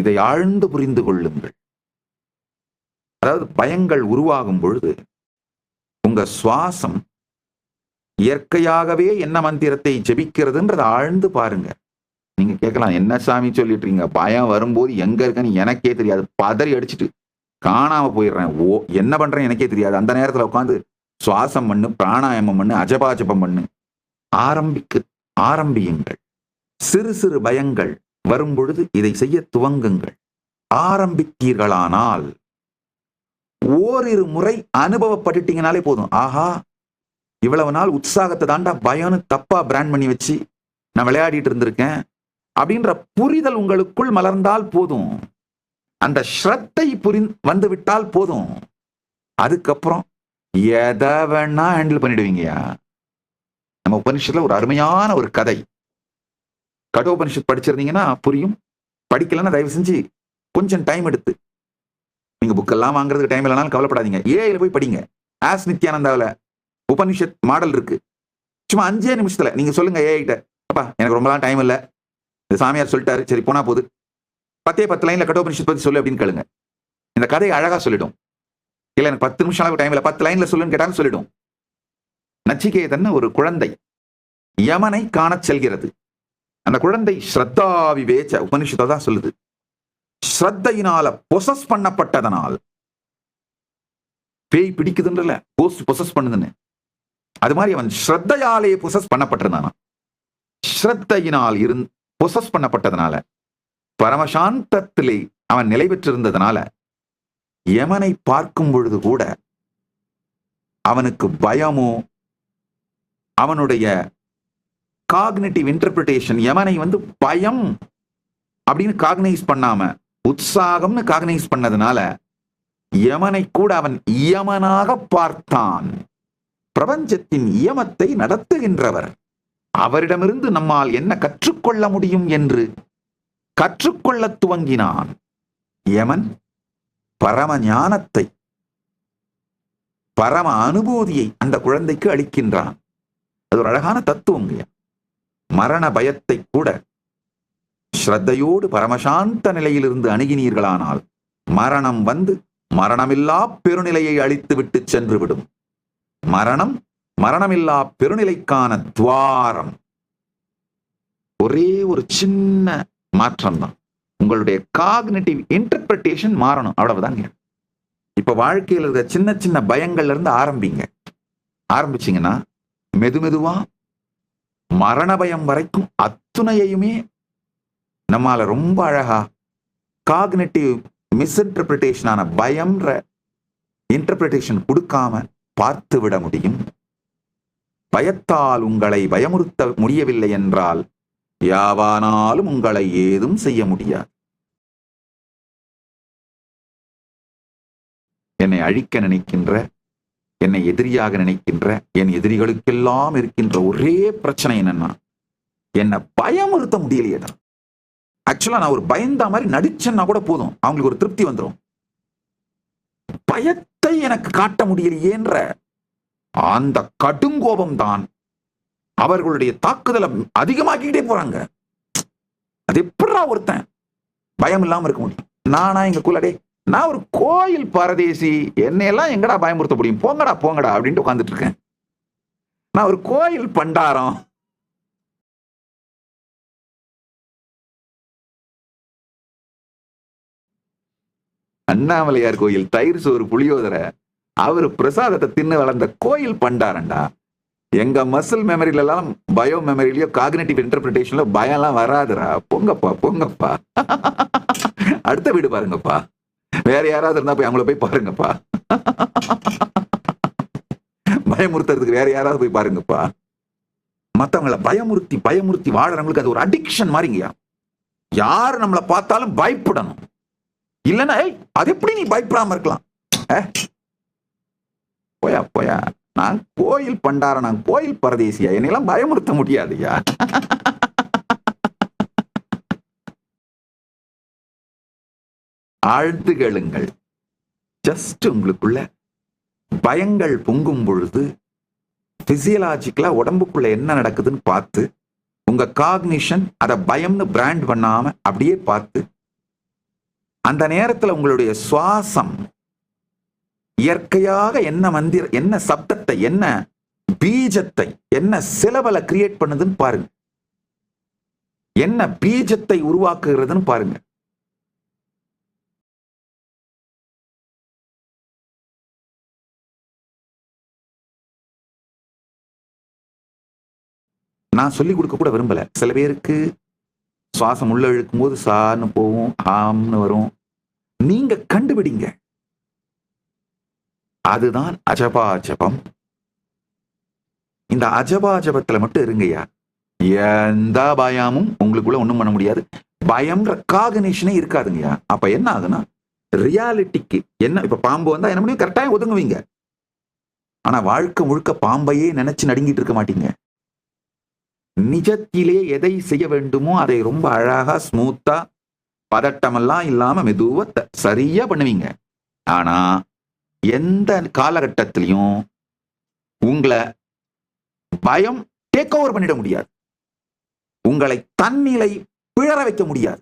இதை ஆழ்ந்து புரிந்து கொள்ளுங்கள். அதாவது பயங்கள் உருவாகும் பொழுது உங்க சுவாசம் இயற்கையாகவே என்ன மந்திரத்தை ஜெபிக்கிறதுன்றதை ஆழ்ந்து பாருங்க. நீங்க கேட்கலாம், என்ன சாமி சொல்லிட்டு இருக்கீங்க, பயம் வரும்போது எங்க இருக்கன்னு எனக்கே தெரியாது, பதறி அடிச்சுட்டு காணாம போயிடுறேன், என்ன பண்றேன் எனக்கே தெரியாது, அந்த நேரத்துல உட்காந்து சுவாசம் பண்ணு, பிராணாயாமம் பண்ணு, அஜபாஜபம் பண்ணு, ஆரம்பியுங்கள். சிறு சிறு பயங்கள் வரும் பொழுது இதை செய்ய துவங்குங்கள். ஆரம்பித்தீர்களானால் ஓரிரு முறை அனுபவப்பட்டுட்டீங்கனாலே போதும். ஆஹா, இவ்வளவு நாள் உற்சாகத்தை தாண்டா பயம்னு தப்பா பிராண்ட் பண்ணி வச்சு நான் விளையாடிட்டு இருந்திருக்கேன் அப்படின்ற புரிதல் உங்களுக்குள் மலர்ந்தால் போதும். அந்த ஸ்ரத்தை வந்து விட்டால் போதும். அதுக்கப்புறம் எதை வேணா ஹேண்டில் பண்ணிடுவீங்கயா. நம்ம உபனிஷத்துல ஒரு அருமையான ஒரு கதை, கடோபனிஷத் படிச்சிருந்தீங்கன்னா புரியும், படிக்கலன்னா தயவு செஞ்சு கொஞ்சம் டைம் எடுத்து, நீங்க புக்கெல்லாம் வாங்குறதுக்கு டைம் இல்லைனாலும் கவலைப்படாதீங்க, ஏஐல போய் படிங்க. ஆஸ் நித்யானந்தாவில் உபனிஷத் மாடல் இருக்கு. சும்மா 5 நிமிஷத்துல நீங்க சொல்லுங்க ஏஐட்ட, அப்பா எனக்கு ரொம்பலாம் டைம் இல்லை, இந்த சாமியார் சொல்லிட்டாரு, சரி போனா போகுது, 10 லைன்ல கடோபனிஷத் பத்தி சொல்லு அப்படின்னு கேளுங்க. இந்த கதையை அழகா சொல்லிடும். இல்ல எனக்கு 10 நிமிஷம் அளவு டைம் இல்லை, 10 லைன்ல சொல்லுன்னு கேட்டாலும் சொல்லிடும். நச்சிகேதன் ஒரு குழந்தை யமனை காண செல்கிறது. அந்த குழந்தை ஸ்ரத்தா விவேச்ச, உபனிஷத்தை தான் சொல்லுது, ஸ்ரத்தையினால பொசஸ் பண்ணப்பட்டதனால், பேய் பிடிக்குதுன்றல கோஸ்ட் பொசஸ் பண்ணுதுன்னு, அது மாதிரி அவன் ஸ்ரத்தையாலே பொசஸ் பண்ணப்பட்டிருந்தானா. ஸ்ரத்தையினால் பொசஸ் பண்ணப்பட்டதனால, பரமசாந்தத்திலே அவன் நிலை பெற்றிருந்ததனால, யமனை பார்க்கும் பொழுது கூட அவனுக்கு பயமோ, அவனுடைய காக்னிட்டிவ் இன்டர்பிரிட்டேஷன், யமனை பயம் அப்படின்னு காக்னைஸ் பண்ணாம உற்சாகம்னு காக்னைஸ் பண்ணதுனால யமனை கூட அவன் இயமனாக பார்த்தான். பிரபஞ்சத்தின் இயமத்தை நடத்துகின்றவர், அவரிடமிருந்து நம்மால் என்ன கற்றுக்கொள்ள முடியும் என்று கற்றுக்கொள்ள துவங்கினான். யமன் பரம ஞானத்தை, பரம அனுபூதியை அந்த குழந்தைக்கு அளிக்கின்றான். அது ஒரு அழகான தத்துவம். மரண பயத்தை கூட ஸ்ரத்தையோடு பரமசாந்த நிலையிலிருந்து அணுகினீர்களானால் மரணம் மரணமில்லா பெருநிலையை அழித்து விட்டு சென்று விடும். மரணமில்லா பெருநிலைக்கான துவாரம். ஒரே ஒரு சின்ன மாற்றம் தான், உங்களுடைய காக்னிட்டிவ் இன்டர்பிரிட்டேஷன் மாறணும், அவ்வளவுதான். இப்ப வாழ்க்கையில் இருக்கிற சின்ன சின்ன பயங்கள்ல இருந்து ஆரம்பிச்சீங்கன்னா மெதுவா மரண பயம் வரைக்கும் அத்துணையுமே நம்மால ரொம்ப அழகா காக்னிட்டிவ் மிஸ்இன்டர்பிரிட்டேஷனான பயம்ன்ற இன்டர்பிரிட்டேஷன் கொடுக்காம பார்த்து விட முடியும். பயத்தால் உங்களை பயமுறுத்த முடியவில்லை என்றால் யாவானாலும் உங்களை ஏதும் செய்ய முடியாது. என்னை அழிக்க நினைக்கின்ற, என்னை எதிரியாக நினைக்கின்ற என் எதிரிகளுக்கெல்லாம் இருக்கின்ற ஒரே பிரச்சனை என்னன்னா, என்னை பயமுறுத்த முடியலையே. ஆக்சுவலா நான் ஒரு பயந்தா மாதிரி நடிச்சேன்னா கூட போதும், அவங்களுக்கு ஒரு திருப்தி வந்துடும். பயத்தை எனக்கு காட்ட முடியலையேன்ற அந்த கடுங்கோபம் தான் அவர்களுடைய தாக்குதலை அதிகமாக்கிக்கிட்டே போறாங்க. அது எப்படா ஒருத்தன் பயம் இல்லாம இருக்க முடியும்? நானா எங்க குலடே, நான் ஒரு கோயில் பரதேசி, என்னையெல்லாம் எங்கடா பயமுறுத்த முடியும், போங்கடா அப்படின்ட்டு உட்காந்துட்டு இருக்கேன். நான் ஒரு கோயில் பண்டாரம். அண்ணாமலையார் கோயில் தயிர் சோறு புளியோதரை அவரு பிரசாதத்தை தின்னு வளர்ந்த கோயில் பண்டாரண்டா. எங்க மசில் மெமரியில எல்லாம் பயோ மெமரியிலயோ காக்னிட்டிவ் இன்டர்பிரிட்டேஷன்ல பயம் எல்லாம் வராதுரா. போங்கப்பா அடுத்த வீடு பாருங்கப்பா, வேற யாராவது இருந்தா போய் அவங்கள போய் பாருங்கப்பா, பயமுறுத்துறதுக்கு வேற யாராவது போய் பாருங்கப்பா. மத்தவங்களை பயமுறுத்தி வாழறவங்களுக்கு அது ஒரு அடிக்ஷன் மாதிரிங்கயா. யாரு நம்மளை பார்த்தாலும் பயப்படணும், இல்லைன்னா அது எப்படி நீ பயப்படாம இருக்கலாம்? போயா நான் கோயில் பண்டார, நான் கோயில் பரதேசியா, என்னெல்லாம் பயமுறுத்த முடியாதுயா. ஆழ்த்து கேளுங்கள். ஜஸ்ட் உங்களுக்குள்ள பயங்கள் பொங்கும் பொழுது பிசியலாஜிக்கலா உடம்புக்குள்ள என்ன நடக்குதுன்னு பார்த்து, உங்க காக்னிஷன் அதை பயம்னு பிராண்ட் பண்ணாம அப்படியே பார்த்து அந்த நேரத்துல உங்களுடைய சுவாசம் இயற்கையாக என்ன மந்திர, என்ன சப்தத்தை, என்ன பீஜத்தை, என்ன சிலபலை கிரியேட் பண்ணுதுன்னு பாருங்க. என்ன பீஜத்தை உருவாக்குகிறதுன்னு பாருங்க. நான் சொல்லிக் கொடுக்க கூட விரும்பல. சில பேருக்கு சுவாசம் உள்ள இழுக்கும் போது சான்னு போகும், ஆம்னு வரும். நீங்க கண்டுபிடிங்க. அதுதான் அஜபாஜபம். இந்த அஜபாஜபத்துல மட்டும் இருங்கய்யா. எந்த பயமும் உங்களுக்குள்ள ஒண்ணும் பண்ண முடியாது. பயம்ன்ற காகனேஷனே இருக்காதுங்கய்யா. அப்ப என்ன ஆகுனா, ரியாலிட்டிக்கு என்ன, இப்ப பாம்பு வந்தா என்ன பண்ணி கரெக்டாக ஒதுங்குவீங்க. ஆனா வாழ்க்கை முழுக்க பாம்பையே நினைச்சு நடுங்கிட்டு இருக்க மாட்டீங்க. நிஜத்திலே எதை செய்ய வேண்டுமோ அதை ரொம்ப அழகா ஸ்மூத்தா பதட்டமெல்லாம் இல்லாம மெதுவா சரியா பண்ணுவீங்க. ஆனா எந்த காலகட்டத்திலையும் உங்களை பயம் டேக் ஓவர் பண்ணிட முடியாது. உங்களை தன்னிலை பிழற வைக்க முடியாது.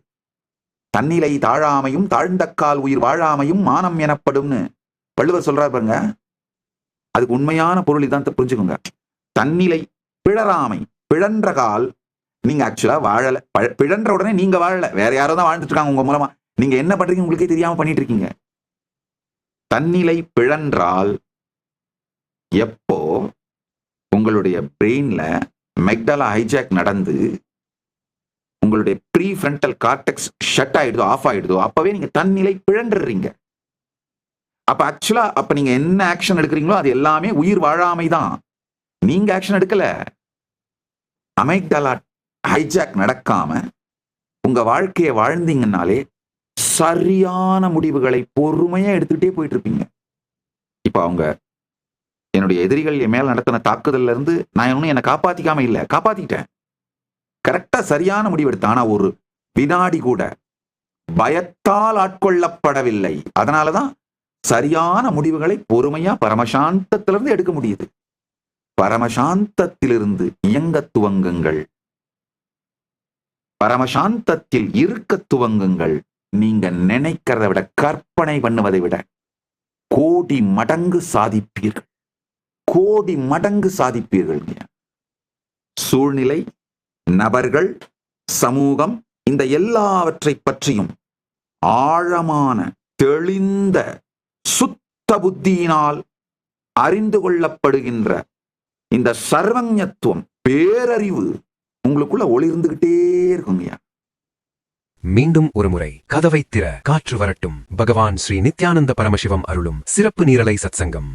தன்னிலை தாழாமையும் தாழ்ந்த கால் உயிர் வாழாமையும் மானம் எனப்படும்னு வள்ளுவர் சொல்றாரு பாருங்க. அதுக்கு உண்மையான பொருள் இதான், புரிஞ்சுக்கோங்க. தன்னிலை பிழறாமை, பிழன்ற கால், நீங்க ஆக்சுவலா வாழல, பிழன்ற உடனே நீங்க வாழல, வேற யாரோ தான் வாழ்ந்துட்டு இருக்காங்க உங்க மூலமா. நீங்க என்ன பண்றீங்க உங்களுக்கே தெரியாம பண்ணிட்டு இருக்கீங்க. தன்னிலை பிழன்றால் எப்போ உங்களுடைய பிரெயின்ல மெக்டலா ஹைஜாக் நடந்து உங்களுடைய ப்ரீ ஃப்ரண்டல் கார்டெக்ஸ் ஷட் ஆயிடுதோ, ஆஃப் ஆயிடுதோ, அப்பவே நீங்க தன்னிலை பிழண்டுறீங்க. அப்ப ஆக்சுவலா அப்ப நீங்க என்ன ஆக்ஷன் எடுக்கிறீங்களோ அது எல்லாமே உயிர் வாழாமை தான். நீங்க ஆக்ஷன் எடுக்கல. அமெக்டலா ஹைஜாக் நடக்காம உங்க வாழ்க்கையை வாழ்ந்தீங்கன்னாலே சரியான முடிவுகளை பொறுமையா எடுத்துக்கிட்டே போயிட்டு இருப்பீங்க. இப்ப அவங்க என்னுடைய எதிரிகள் என் மேல நடத்தின தாக்குதல்ல இருந்து நான் ஒன்னும் என்னை காப்பாத்திக்காம இல்ல, காப்பாத்திட்டேன். கரெக்டா சரியான முடிவு எடுத்தேன். ஆனா ஒரு வினாடி கூட பயத்தால் ஆட்கொள்ளப்படவில்லை. அதனாலதான் சரியான முடிவுகளை பொறுமையா பரமசாந்தத்திலிருந்து எடுக்க முடியுது. பரமசாந்தத்திலிருந்து இயங்க துவங்குங்கள். பரமசாந்தத்தில் இருக்க துவங்குங்கள். நீங்க நினைக்கிறத விட, கற்பனை பண்ணுவதை விட கோடி மடங்கு சாதிப்பீர்கள். கோடி மடங்கு சாதிப்பீர்கள். சூழ்நிலை, நபர்கள், சமூகம், இந்த எல்லாவற்றை பற்றியும் ஆழமான தெளிந்த சுத்த புத்தியினால் அறிந்து கொள்ளப்படுகின்ற இந்த சர்வஞத்துவம், பேரறிவு உங்களுக்குள்ள ஒளிர்ந்துகிட்டே இருக்குங்க. மீண்டும் ஒரு முறை கதவை திற, காற்று வரட்டும். பகவான் ஸ்ரீ நித்யானந்த பரமசிவம் அருளும் சிறப்பு நீரலை சத்சங்கம்.